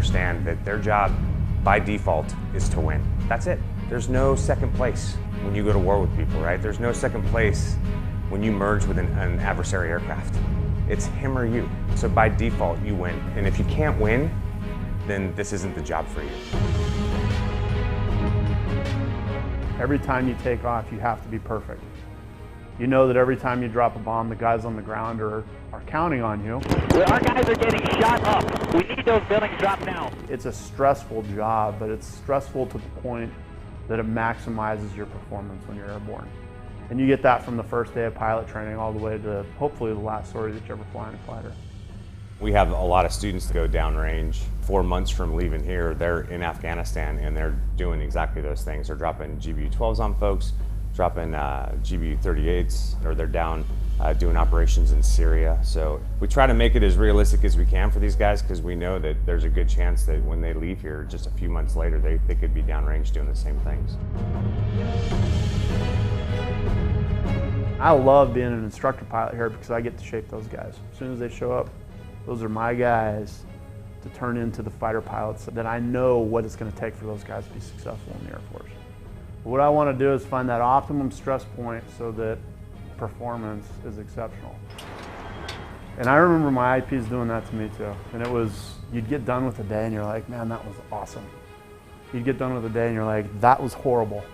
understand that their job by default is to win. That's it. There's no second place when you go to war with people, right? There's no second place when you merge with an adversary aircraft. It's him or you. So by default, you win. And if you can't win, then this isn't the job for you. Every time you take off, you have to be perfect. You know that every time you drop a bomb, the guys on the ground are counting on you. Our guys are getting shot up. We need those buildings dropped now. It's a stressful job, but it's stressful to the point that it maximizes your performance when you're airborne. And you get that from the first day of pilot training all the way to hopefully the last sortie that you ever fly in a fighter. We have a lot of students that go downrange. 4 months from leaving here, they're in Afghanistan and they're doing exactly those things. They're dropping GBU-12s on folks, dropping GBU-38s, or they're down doing operations in Syria. So we try to make it as realistic as we can for these guys because we know that there's a good chance that when they leave here just a few months later, they could be downrange doing the same things. I love being an instructor pilot here because I get to shape those guys. As soon as they show up, those are my guys to turn into the fighter pilots that I know what it's going to take for those guys to be successful in the Air Force. But what I want to do is find that optimum stress point so that performance is exceptional. And I remember my IPs doing that to me too. And it was, you'd get done with a day and you're like, man, that was awesome. You'd get done with a day and you're like, that was horrible,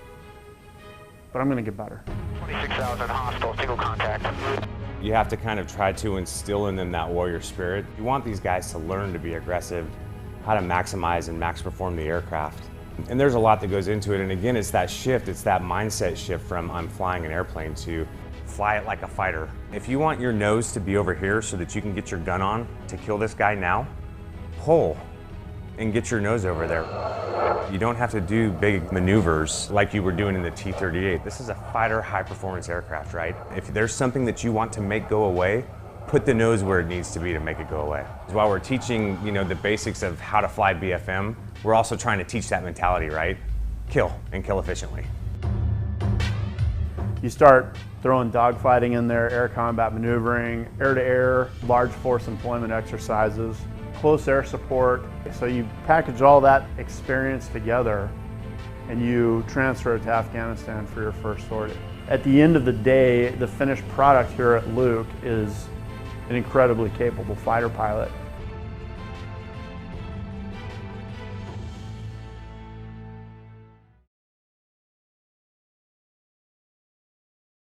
but I'm going to get better. 26,000 hostile, single contact. You have to kind of try to instill in them that warrior spirit. You want these guys to learn to be aggressive, how to maximize and max perform the aircraft. And there's a lot that goes into it. And again, it's that shift, it's that mindset shift from I'm flying an airplane to fly it like a fighter. If you want your nose to be over here so that you can get your gun on to kill this guy now, pull and get your nose over there. You don't have to do big maneuvers like you were doing in the T-38. This is a fighter high-performance aircraft, right? If there's something that you want to make go away, put the nose where it needs to be to make it go away. While we're teaching, the basics of how to fly BFM, we're also trying to teach that mentality, right? Kill, and kill efficiently. You start throwing dogfighting in there, air combat maneuvering, air-to-air, large force employment exercises, close air support. So you package all that experience together and you transfer it to Afghanistan for your first sortie. At the end of the day, the finished product here at Luke is an incredibly capable fighter pilot.